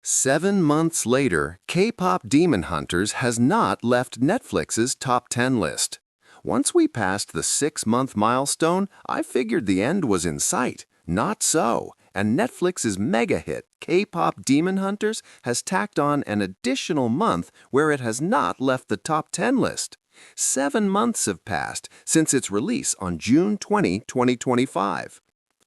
7 months later, K-Pop Demon Hunters has not left Netflix's top 10 list. Once we passed the 6-month milestone, I figured the end was in sight. Not so, and Netflix's mega hit, K-Pop Demon Hunters, has tacked on an additional month where it has not left the top 10 list. 7 months have passed since its release on June 20, 2025.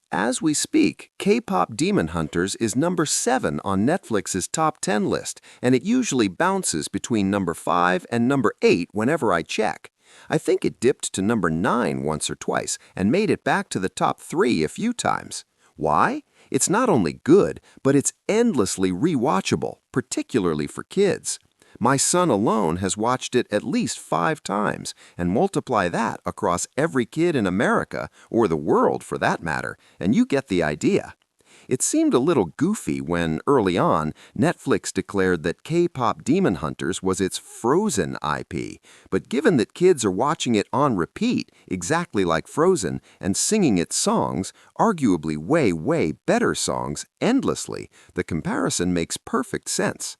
As we speak, K-Pop Demon Hunters is number 7 on Netflix's top 10 list, and it usually bounces between number 5 and number 8 whenever I check. I think it dipped to number 9 once or twice and made it back to the top 3 a few times. Why? It's not only good, but it's endlessly rewatchable, particularly for kids. My son alone has watched it at least 5 times, and multiply that across every kid in America, or the world for that matter, and you get the idea. It seemed a little goofy when, early on, Netflix declared that K-Pop Demon Hunters was its Frozen IP, but given that kids are watching it on repeat, exactly like Frozen, and singing its songs, arguably way better songs, endlessly, the comparison makes perfect sense.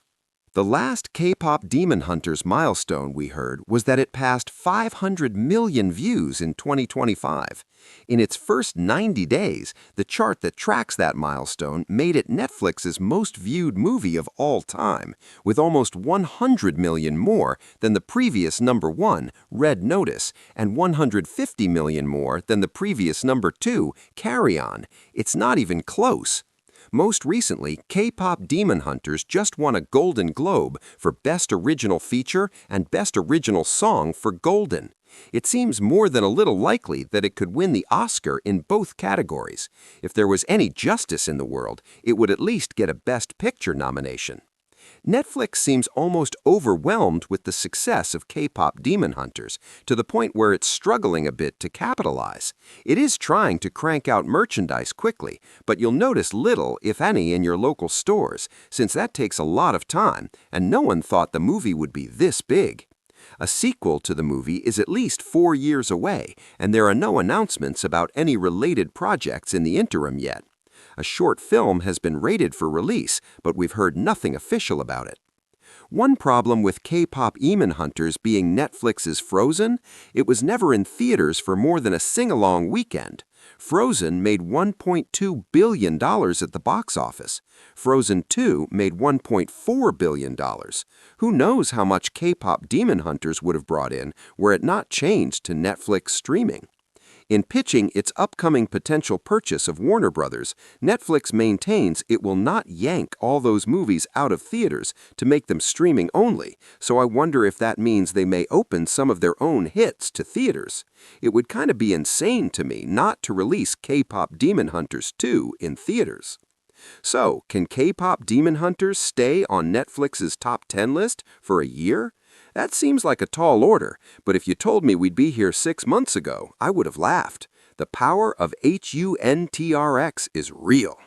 The last K-Pop Demon Hunters milestone we heard was that it passed 500 million views in 2025. In its first 90 days, the chart that tracks that milestone made it Netflix's most viewed movie of all time, with almost 100 million more than the previous number 1, Red Notice, and 150 million more than the previous number 2, Carry On. It's not even close. Most recently, K-Pop Demon Hunters just won a Golden Globe for Best Original Feature and Best Original Song for Golden. It seems more than a little likely that it could win the Oscar in both categories. If there was any justice in the world, it would at least get a Best Picture nomination. Netflix seems almost overwhelmed with the success of K-Pop Demon Hunters, to the point where it's struggling a bit to capitalize. It is trying to crank out merchandise quickly, but you'll notice little, if any, in your local stores, since that takes a lot of time, and no one thought the movie would be this big. A sequel to the movie is at least 4 years away, and there are no announcements about any related projects in the interim yet. A short film has been rated for release, but we've heard nothing official about it. One problem with K-Pop Demon Hunters being Netflix's Frozen, it was never in theaters for more than a sing-along weekend. Frozen made $1.2 billion at the box office. Frozen 2 made $1.4 billion. Who knows how much K-Pop Demon Hunters would have brought in were it not changed to Netflix streaming. In pitching its upcoming potential purchase of Warner Brothers, Netflix maintains it will not yank all those movies out of theaters to make them streaming only, so I wonder if that means they may open some of their own hits to theaters. It would kind of be insane to me not to release K-Pop Demon Hunters 2 in theaters. So, can K-Pop Demon Hunters stay on Netflix's top 10 list for a year? That seems like a tall order, but if you told me we'd be here 6 months ago, I would have laughed. The power of HUNTRX is real.